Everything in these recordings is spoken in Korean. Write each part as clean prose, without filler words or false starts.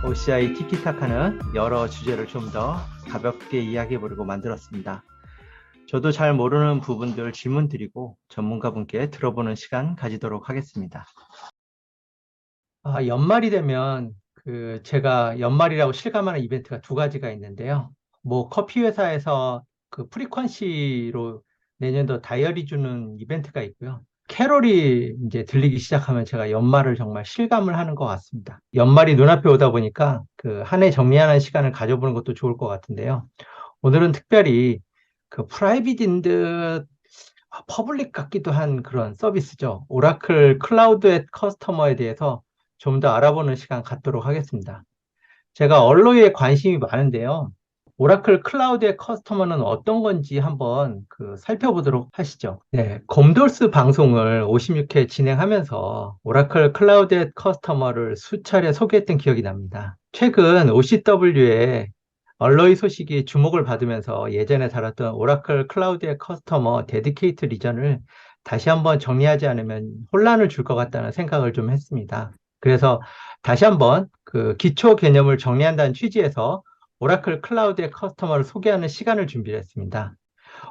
OCI 티키타카는 여러 주제를 좀 더 가볍게 이야기해보려고 만들었습니다. 저도 잘 모르는 부분들 질문 드리고 전문가분께 들어보는 시간 가지도록 하겠습니다. 연말이 되면 제가 연말이라고 실감하는 이벤트가 두 가지가 있는데요. 커피 회사에서 프리퀀시로 내년도 다이어리 주는 이벤트가 있고요. 캐롤이 이제 들리기 시작하면 제가 연말을 정말 실감을 하는 것 같습니다. 연말이 눈앞에 오다 보니까 한 해 정리하는 시간을 가져보는 것도 좋을 것 같은데요. 오늘은 특별히 프라이빗인 듯 퍼블릭 같기도 한 그런 서비스죠. 오라클 클라우드 앳 커스터머에 대해서 좀 더 알아보는 시간 갖도록 하겠습니다. 제가 언로에 관심이 많은데요. 오라클 클라우드 앳 커스터머는 어떤 건지 한번 살펴보도록 하시죠. 네, 곰돌스 방송을 56회 진행하면서 오라클 클라우드 앳 커스터머를 수차례 소개했던 기억이 납니다. 최근 OCW에 언로이 소식이 주목을 받으면서 예전에 다뤘던 오라클 클라우드 앳 커스터머 데디케이트 리전을 다시 한번 정리하지 않으면 혼란을 줄 것 같다는 생각을 좀 했습니다. 그래서 다시 한번 기초 개념을 정리한다는 취지에서 오라클 클라우드의 커스터머를 소개하는 시간을 준비했습니다.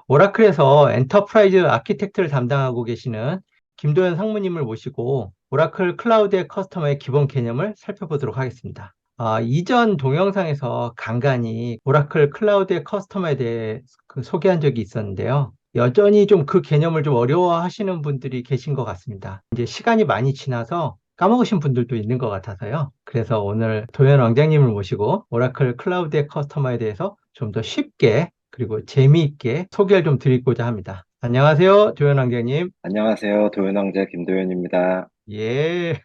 오라클에서 엔터프라이즈 아키텍트를 담당하고 계시는 김도현 상무님을 모시고 오라클 클라우드의 커스터머의 기본 개념을 살펴보도록 하겠습니다. 이전 동영상에서 간간히 오라클 클라우드의 커스터머에 대해 소개한 적이 있었는데요. 여전히 좀 그 개념을 좀 어려워하시는 분들이 계신 것 같습니다. 이제 시간이 많이 지나서 까먹으신 분들도 있는 것 같아서요. 그래서 오늘 도현 왕장님을 모시고 오라클 클라우드의 커스터머에 대해서 좀 더 쉽게 그리고 재미있게 소개를 좀 드리고자 합니다. 안녕하세요, 도현 왕장님. 안녕하세요. 도연왕자 김도연입니다. 예.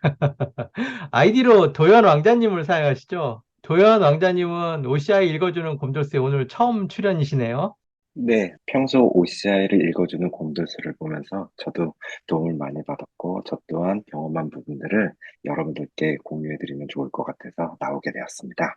아이디로 도현 왕자님을 사용하시죠? 도현 왕자님은 OCI 읽어주는 곰돌스에 오늘 처음 출연이시네요. 네, 평소 OCI를 읽어주는 곰돌스를 보면서 저도 도움을 많이 받았고, 저 또한 경험한 부분들을 여러분들께 공유해드리면 좋을 것 같아서 나오게 되었습니다.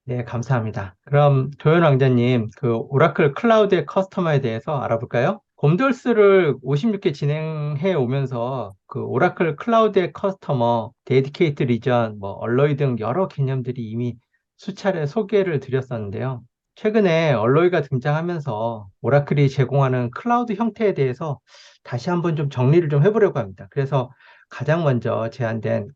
네, 감사합니다. 그럼 도현 왕자님, 오라클 클라우드의 커스터머에 대해서 알아볼까요? 곰돌스를 56회 진행해 오면서 오라클 클라우드의 커스터머, 데디케이트 리전, 얼로이 등 여러 개념들이 이미 수차례 소개를 드렸었는데요. 최근에 얼로이가 등장하면서 오라클이 제공하는 클라우드 형태에 대해서 다시 한번 좀 정리를 좀 해보려고 합니다. 그래서 가장 먼저 제안된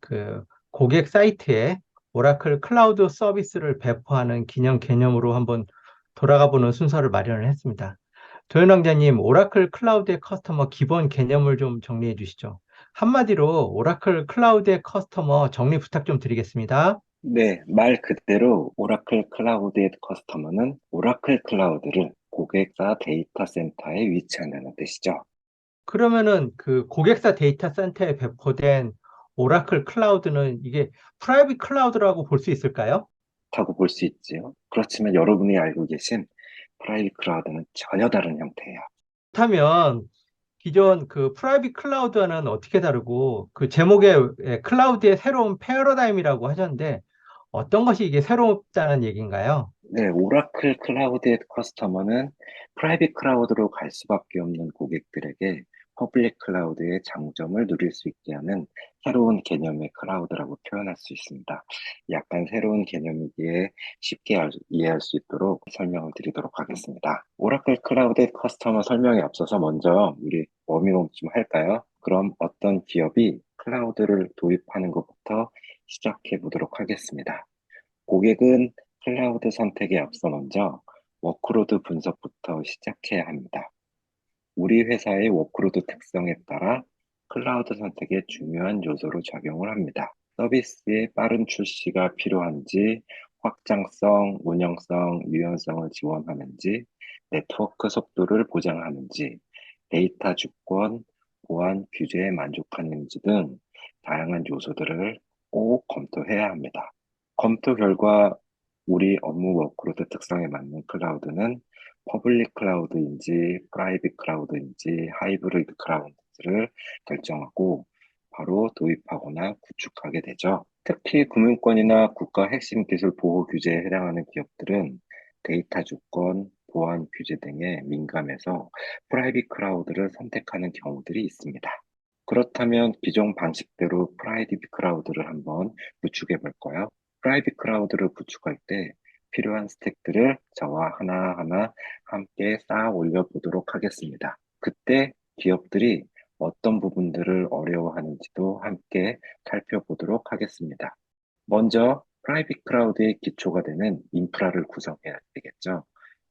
고객 사이트에 오라클 클라우드 서비스를 배포하는 기념 개념으로 한번 돌아가 보는 순서를 마련을 했습니다. 도현 왕자님, 오라클 클라우드의 커스터머 기본 개념을 좀 정리해 주시죠. 한마디로 오라클 클라우드의 커스터머 정리 부탁 좀 드리겠습니다. 네, 말 그대로 오라클 클라우드의 커스터머는 오라클 클라우드를 고객사 데이터 센터에 위치한다는 뜻이죠. 그러면은 고객사 데이터 센터에 배포된 오라클 클라우드는 이게 프라이빗 클라우드라고 볼 수 있을까요? 라고 볼 수 있지요. 그렇지만 여러분이 알고 계신 프라이빗 클라우드는 전혀 다른 형태예요. 그렇다면 기존 프라이빗 클라우드와는 어떻게 다르고 제목에 클라우드의 새로운 패러다임이라고 하셨는데 어떤 것이 이게 새롭다는 얘기인가요? 네, 오라클 클라우드의 커스터머는 프라이빗 클라우드로 갈 수밖에 없는 고객들에게 퍼블릭 클라우드의 장점을 누릴 수 있게 하는 새로운 개념의 클라우드라고 표현할 수 있습니다. 약간 새로운 개념이기에 쉽게 이해할 수 있도록 설명을 드리도록 하겠습니다. 오라클 클라우드의 커스터머 설명에 앞서서 먼저 우리 워밍업 좀 할까요? 그럼 어떤 기업이 클라우드를 도입하는 것부터 시작해 보도록 하겠습니다. 고객은 클라우드 선택에 앞서 먼저 워크로드 분석부터 시작해야 합니다. 우리 회사의 워크로드 특성에 따라 클라우드 선택의 중요한 요소로 작용을 합니다. 서비스의 빠른 출시가 필요한지, 확장성, 운영성, 유연성을 지원하는지, 네트워크 속도를 보장하는지, 데이터 주권, 보안 규제에 만족하는지 등 다양한 요소들을 꼭 검토해야 합니다. 검토 결과 우리 업무 워크로드 특성에 맞는 클라우드는 퍼블릭 클라우드인지 프라이빗 클라우드인지 하이브리드 클라우드를 결정하고 바로 도입하거나 구축하게 되죠. 특히 금융권이나 국가 핵심 기술 보호 규제에 해당하는 기업들은 데이터 주권, 보안 규제 등에 민감해서 프라이빗 클라우드를 선택하는 경우들이 있습니다. 그렇다면 기존 방식대로 프라이빗 클라우드를 한번 구축해 볼까요? 프라이빗 클라우드를 구축할 때 필요한 스택들을 저와 하나하나 함께 쌓아 올려 보도록 하겠습니다. 그때 기업들이 어떤 부분들을 어려워하는지도 함께 살펴보도록 하겠습니다. 먼저 프라이빗 클라우드의 기초가 되는 인프라를 구성해야 되겠죠.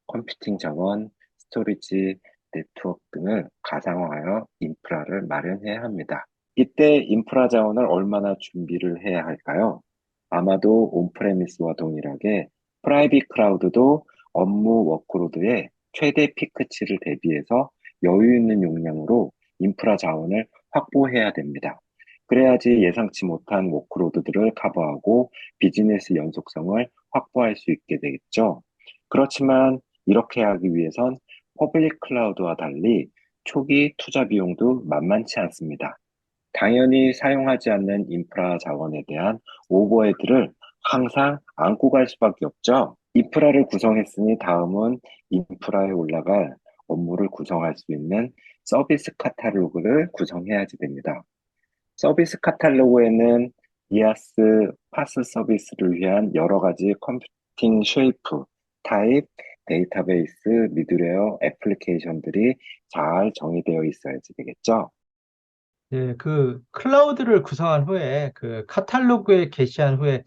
컴퓨팅 자원, 스토리지, 네트워크 등을 가상화하여 인프라를 마련해야 합니다. 이때 인프라 자원을 얼마나 준비를 해야 할까요? 아마도 온프레미스와 동일하게 프라이빗 클라우드도 업무 워크로드의 최대 피크치를 대비해서 여유 있는 용량으로 인프라 자원을 확보해야 됩니다. 그래야지 예상치 못한 워크로드들을 커버하고 비즈니스 연속성을 확보할 수 있게 되겠죠. 그렇지만 이렇게 하기 위해선 퍼블릭 클라우드와 달리 초기 투자 비용도 만만치 않습니다. 당연히 사용하지 않는 인프라 자원에 대한 오버헤드를 항상 안고 갈 수밖에 없죠. 인프라를 구성했으니 다음은 인프라에 올라갈 업무를 구성할 수 있는 서비스 카탈로그를 구성해야지 됩니다. 서비스 카탈로그에는 이아스, 파스 서비스를 위한 여러 가지 컴퓨팅 쉐이프, 타입, 데이터베이스, 미드웨어, 애플리케이션들이 잘 정의되어 있어야지 되겠죠. 예, 그 클라우드를 구성한 후에 그 카탈로그에 게시한 후에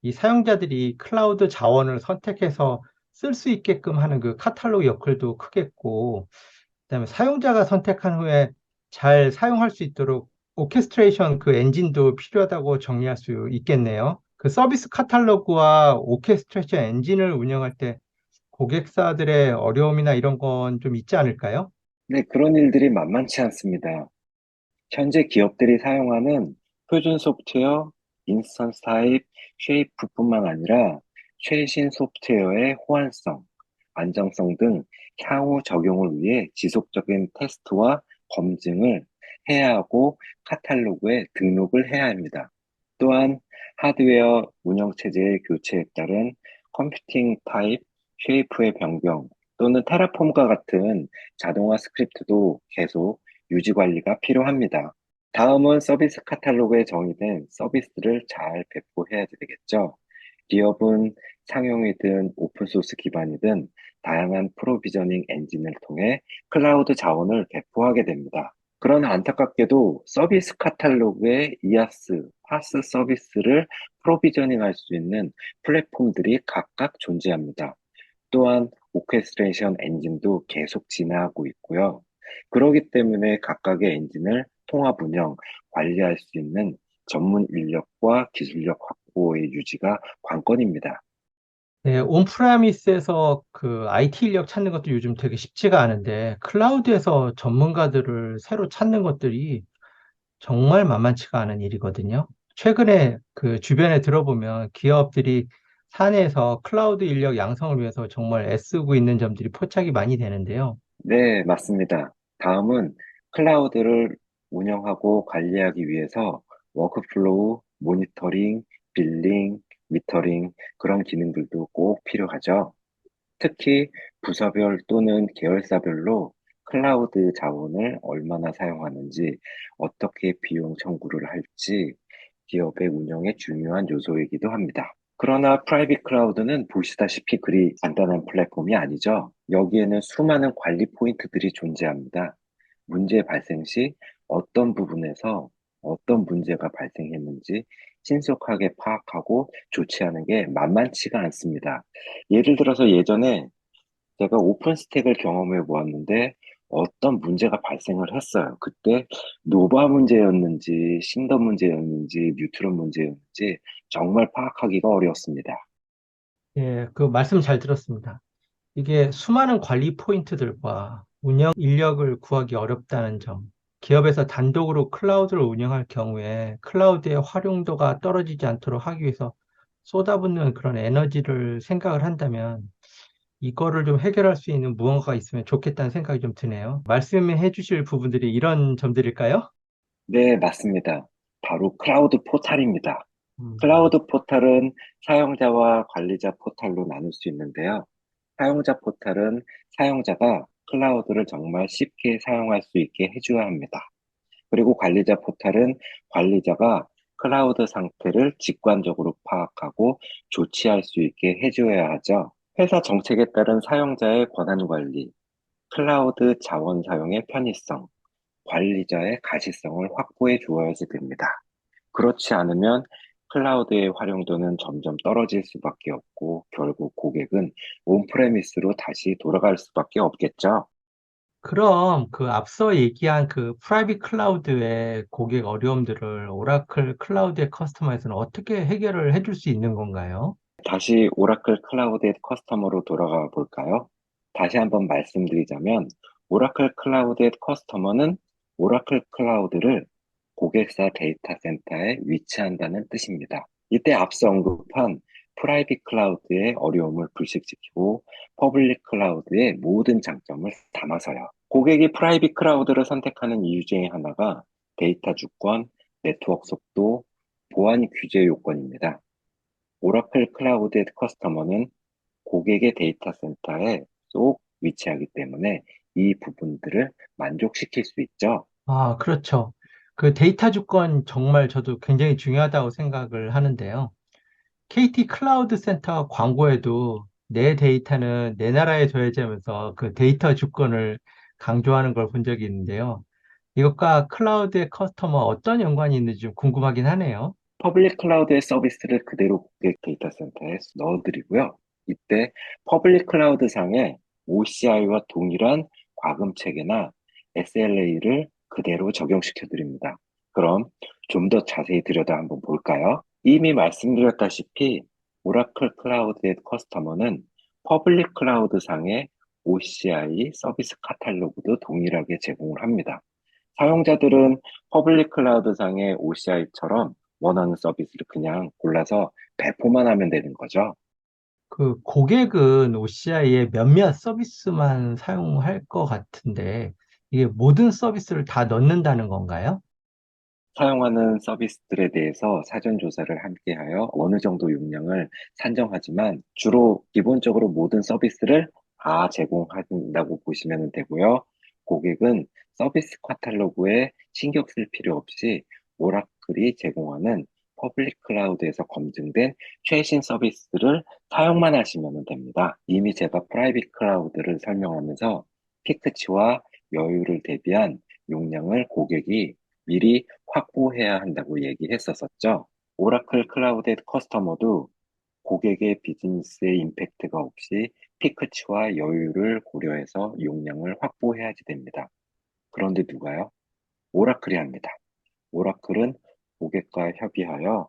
이 사용자들이 클라우드 자원을 선택해서 쓸 수 있게끔 하는 그 카탈로그 역할도 크겠고, 그다음에 사용자가 선택한 후에 잘 사용할 수 있도록 오케스트레이션 그 엔진도 필요하다고 정리할 수 있겠네요. 그 서비스 카탈로그와 오케스트레이션 엔진을 운영할 때 고객사들의 어려움이나 이런 건 좀 있지 않을까요? 네, 그런 일들이 만만치 않습니다. 현재 기업들이 사용하는 표준 소프트웨어, 인스턴스 타입, 쉐이프뿐만 아니라 최신 소프트웨어의 호환성, 안정성 등 향후 적용을 위해 지속적인 테스트와 검증을 해야 하고 카탈로그에 등록을 해야 합니다. 또한 하드웨어 운영체제의 교체에 따른 컴퓨팅 타입, 쉐이프의 변경 또는 테라폼과 같은 자동화 스크립트도 계속 유지 관리가 필요합니다. 다음은 서비스 카탈로그에 정의된 서비스를 잘 배포해야 되겠죠. 기업은 상용이든 오픈소스 기반이든 다양한 프로비저닝 엔진을 통해 클라우드 자원을 배포하게 됩니다. 그러나 안타깝게도 서비스 카탈로그에 이아스, 파스 서비스를 프로비저닝할 수 있는 플랫폼들이 각각 존재합니다. 또한 오케스트레이션 엔진도 계속 진화하고 있고요. 그렇기 때문에 각각의 엔진을 통합 운영, 관리할 수 있는 전문 인력과 기술력 확보의 유지가 관건입니다. 네, 온프라미스에서 그 IT 인력 찾는 것도 요즘 되게 쉽지가 않은데, 클라우드에서 전문가들을 새로 찾는 것들이 정말 만만치가 않은 일이거든요. 최근에 그 주변에 들어보면 기업들이 사내에서 클라우드 인력 양성을 위해서 정말 애쓰고 있는 점들이 포착이 많이 되는데요. 네, 맞습니다. 다음은 클라우드를 운영하고 관리하기 위해서 워크플로우, 모니터링, 빌링, 미터링 그런 기능들도 꼭 필요하죠. 특히 부서별 또는 계열사별로 클라우드 자원을 얼마나 사용하는지, 어떻게 비용 청구를 할지 기업의 운영에 중요한 요소이기도 합니다. 그러나 프라이빗 클라우드는 보시다시피 그리 간단한 플랫폼이 아니죠. 여기에는 수많은 관리 포인트들이 존재합니다. 문제 발생 시 어떤 부분에서 어떤 문제가 발생했는지 신속하게 파악하고 조치하는 게 만만치가 않습니다. 예를 들어서 예전에 제가 오픈 스택을 경험해 보았는데 어떤 문제가 발생을 했어요. 그때 노바 문제였는지, 싱더 문제였는지, 뉴트론 문제였는지 정말 파악하기가 어려웠습니다. 예, 그 말씀 잘 들었습니다. 이게 수많은 관리 포인트들과 운영 인력을 구하기 어렵다는 점, 기업에서 단독으로 클라우드를 운영할 경우에 클라우드의 활용도가 떨어지지 않도록 하기 위해서 쏟아붓는 그런 에너지를 생각을 한다면 이거를 좀 해결할 수 있는 무언가가 있으면 좋겠다는 생각이 좀 드네요. 말씀해 주실 부분들이 이런 점들일까요? 네, 맞습니다. 바로 클라우드 포탈입니다. 음, 클라우드 포탈은 사용자와 관리자 포탈로 나눌 수 있는데요. 사용자 포탈은 사용자가 클라우드를 정말 쉽게 사용할 수 있게 해줘야 합니다. 그리고 관리자 포탈은 관리자가 클라우드 상태를 직관적으로 파악하고 조치할 수 있게 해줘야 하죠. 회사 정책에 따른 사용자의 권한 관리, 클라우드 자원 사용의 편의성, 관리자의 가시성을 확보해 주어야지 됩니다. 그렇지 않으면 클라우드의 활용도는 점점 떨어질 수밖에 없고 결국 고객은 온프레미스로 다시 돌아갈 수밖에 없겠죠. 그럼 그 앞서 얘기한 그 프라이빗 클라우드의 고객 어려움들을 오라클 클라우드의 커스터마에서는 어떻게 해결을 해줄 수 있는 건가요? 다시 오라클 클라우드의 커스터머로 돌아가 볼까요? 다시 한번 말씀드리자면 오라클 클라우드의 커스터머는 오라클 클라우드를 고객사 데이터 센터에 위치한다는 뜻입니다. 이때 앞서 언급한 프라이빗 클라우드의 어려움을 불식시키고 퍼블릭 클라우드의 모든 장점을 담아서요. 고객이 프라이빗 클라우드를 선택하는 이유 중에 하나가 데이터 주권, 네트워크 속도, 보안 규제 요건입니다. 오라클 클라우드 커스터머는 고객의 데이터 센터에 쏙 위치하기 때문에 이 부분들을 만족시킬 수 있죠. 아, 그렇죠. 그 데이터 주권 정말 저도 굉장히 중요하다고 생각을 하는데요. KT 클라우드 센터 광고에도 내 데이터는 내 나라에 둬야지면서 그 데이터 주권을 강조하는 걸 본 적이 있는데요. 이것과 클라우드의 커스터머 어떤 연관이 있는지 좀 궁금하긴 하네요. 퍼블릭 클라우드의 서비스를 그대로 고객 데이터 센터에 넣어드리고요. 이때 퍼블릭 클라우드 상에 OCI와 동일한 과금 체계나 SLA를 그대로 적용시켜 드립니다. 그럼 좀 더 자세히 들여다 한번 볼까요? 이미 말씀드렸다시피 오라클 클라우드의 커스터머는 퍼블릭 클라우드 상의 OCI 서비스 카탈로그도 동일하게 제공을 합니다. 사용자들은 퍼블릭 클라우드상의 OCI처럼 원하는 서비스를 그냥 골라서 배포만 하면 되는 거죠. 그 고객은 OCI의 몇몇 서비스만 사용할 것 같은데 이게 모든 서비스를 다 넣는다는 건가요? 사용하는 서비스들에 대해서 사전 조사를 함께하여 어느 정도 용량을 산정하지만 주로 기본적으로 모든 서비스를 다 제공한다고 보시면 되고요. 고객은 서비스 카탈로그에 신경 쓸 필요 없이 오라클이 제공하는 퍼블릭 클라우드에서 검증된 최신 서비스를 사용만 하시면 됩니다. 이미 제가 프라이빗 클라우드를 설명하면서 피크치와 여유를 대비한 용량을 고객이 미리 확보해야 한다고 얘기했었었죠. 오라클 클라우드 커스터머도 고객의 비즈니스에 임팩트가 없이 피크치와 여유를 고려해서 용량을 확보해야지 됩니다. 그런데 누가요? 오라클이 합니다. 오라클은 고객과 협의하여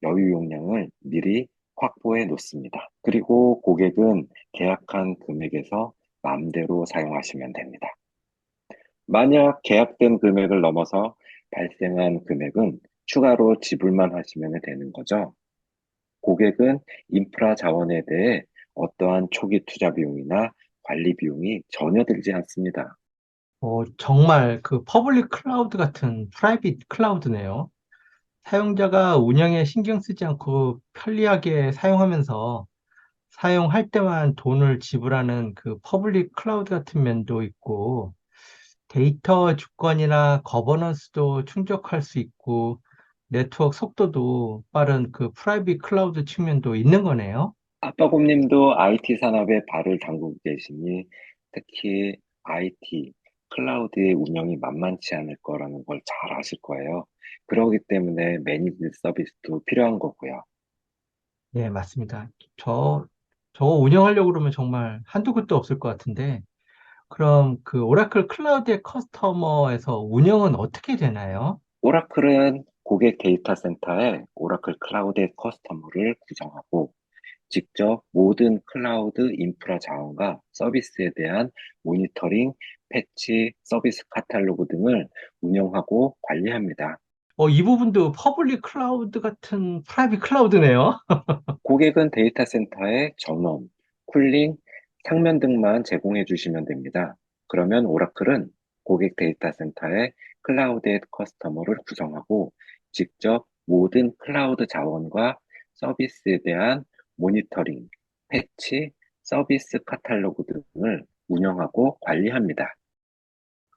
여유 용량을 미리 확보해 놓습니다. 그리고 고객은 계약한 금액에서 마음대로 사용하시면 됩니다. 만약 계약된 금액을 넘어서 발생한 금액은 추가로 지불만 하시면 되는 거죠. 고객은 인프라 자원에 대해 어떠한 초기 투자 비용이나 관리 비용이 전혀 들지 않습니다. 정말 그 퍼블릭 클라우드 같은 프라이빗 클라우드네요. 사용자가 운영에 신경 쓰지 않고 편리하게 사용하면서 사용할 때만 돈을 지불하는 그 퍼블릭 클라우드 같은 면도 있고 데이터 주권이나 거버넌스도 충족할 수 있고 네트워크 속도도 빠른 그 프라이빗 클라우드 측면도 있는 거네요. 아빠곰님도 IT 산업에 발을 담그고 계시니 특히 IT, 클라우드의 운영이 만만치 않을 거라는 걸 잘 아실 거예요. 그러기 때문에 매니지 서비스도 필요한 거고요. 네, 맞습니다. 저, 저거 운영하려고 그러면 정말 한두 끝도 없을 것 같은데, 그럼 그 오라클 클라우드의 커스터머에서 운영은 어떻게 되나요? 오라클은 고객 데이터 센터에 오라클 클라우드 커스터머를 구성하고 직접 모든 클라우드 인프라 자원과 서비스에 대한 모니터링, 패치, 서비스 카탈로그 등을 운영하고 관리합니다. 이 부분도 퍼블릭 클라우드 같은 프라이빗 클라우드네요. 고객은 데이터 센터에 전원, 쿨링, 상면 등만 제공해 주시면 됩니다. 그러면 오라클은 고객 데이터 센터에 클라우드 커스터머를 구성하고 직접 모든 클라우드 자원과 서비스에 대한 모니터링, 패치, 서비스 카탈로그 등을 운영하고 관리합니다.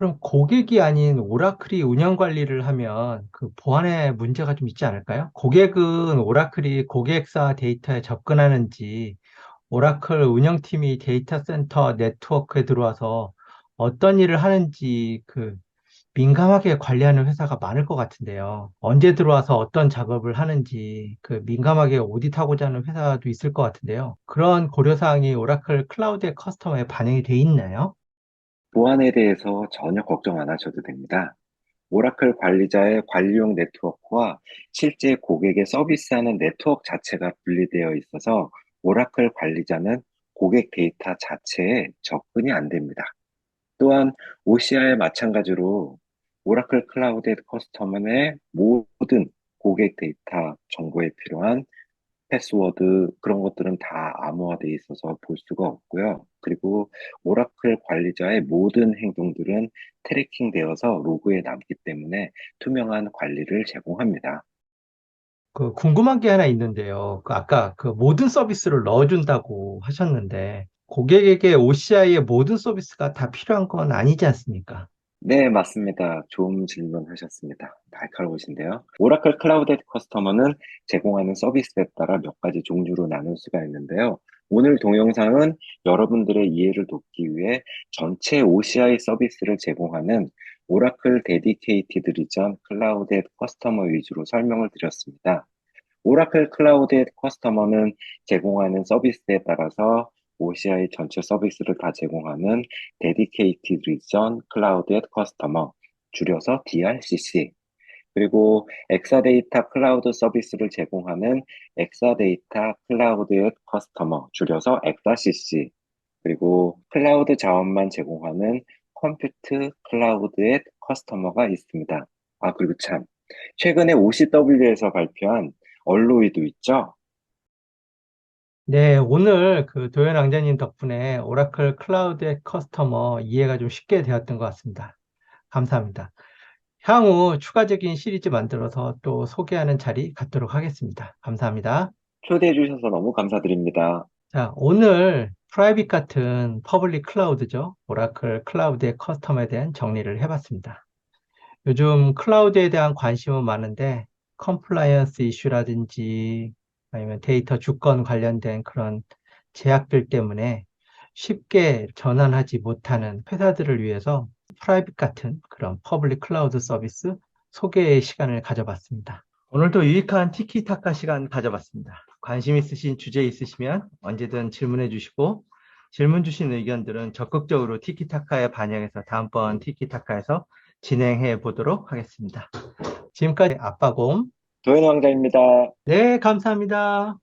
그럼 고객이 아닌 오라클이 운영 관리를 하면 그 보안에 문제가 좀 있지 않을까요? 고객은 오라클이 고객사 데이터에 접근하는지, 오라클 운영팀이 데이터 센터 네트워크에 들어와서 어떤 일을 하는지 민감하게 관리하는 회사가 많을 것 같은데요. 언제 들어와서 어떤 작업을 하는지 민감하게 오디트하고자 하는 회사도 있을 것 같은데요. 그런 고려사항이 오라클 클라우드의 커스터머에 반영이 돼 있나요? 보안에 대해서 전혀 걱정 안 하셔도 됩니다. 오라클 관리자의 관리용 네트워크와 실제 고객에 서비스하는 네트워크 자체가 분리되어 있어서 오라클 관리자는 고객 데이터 자체에 접근이 안 됩니다. 또한 OCI와 마찬가지로 오라클 클라우드 커스터머의 모든 고객 데이터 정보에 필요한 패스워드 그런 것들은 다 암호화되어 있어서 볼 수가 없고요. 그리고 오라클 관리자의 모든 행동들은 트래킹되어서 로그에 남기 때문에 투명한 관리를 제공합니다. 궁금한 게 하나 있는데요. 아까 모든 서비스를 넣어준다고 하셨는데, 고객에게 OCI의 모든 서비스가 다 필요한 건 아니지 않습니까? 네, 맞습니다. 좋은 질문 하셨습니다. 날카로우신데요. 오라클 클라우드 커스터머는 제공하는 서비스에 따라 몇 가지 종류로 나눌 수가 있는데요. 오늘 동영상은 여러분들의 이해를 돕기 위해 전체 OCI 서비스를 제공하는 오라클 데디케이티드 리전 클라우드 커스터머 위주로 설명을 드렸습니다. 오라클 클라우드 커스터머는 제공하는 서비스에 따라서 OCI 전체 서비스를 다 제공하는 Dedicated Region Cloud Customer, 줄여서 DRCC, 그리고 엑사데이터 클라우드 서비스를 제공하는 엑사데이터 클라우드 커스터머, 줄여서 엑사CC, 그리고 클라우드 자원만 제공하는 컴퓨트 클라우드 커스터머가 있습니다. 아, 그리고 참, 최근에 OCW에서 발표한 얼로이도 있죠? 네, 오늘 도현 왕자님 덕분에 오라클 클라우드의 커스터머 이해가 좀 쉽게 되었던 것 같습니다. 감사합니다. 향후 추가적인 시리즈 만들어서 또 소개하는 자리 갖도록 하겠습니다. 감사합니다. 초대해 주셔서 너무 감사드립니다. 자, 오늘 프라이빗 같은 퍼블릭 클라우드죠. 오라클 클라우드의 커스텀에 대한 정리를 해봤습니다. 요즘 클라우드에 대한 관심은 많은데 컴플라이언스 이슈라든지 아니면 데이터 주권 관련된 그런 제약들 때문에 쉽게 전환하지 못하는 회사들을 위해서 프라이빗 같은 그런 퍼블릭 클라우드 서비스 소개의 시간을 가져봤습니다. 오늘도 유익한 티키타카 시간 가져봤습니다. 관심 있으신 주제 있으시면 언제든 질문해 주시고 질문 주신 의견들은 적극적으로 티키타카에 반영해서 다음번 티키타카에서 진행해 보도록 하겠습니다. 지금까지 아빠곰. 도현 왕자입니다. 네, 감사합니다.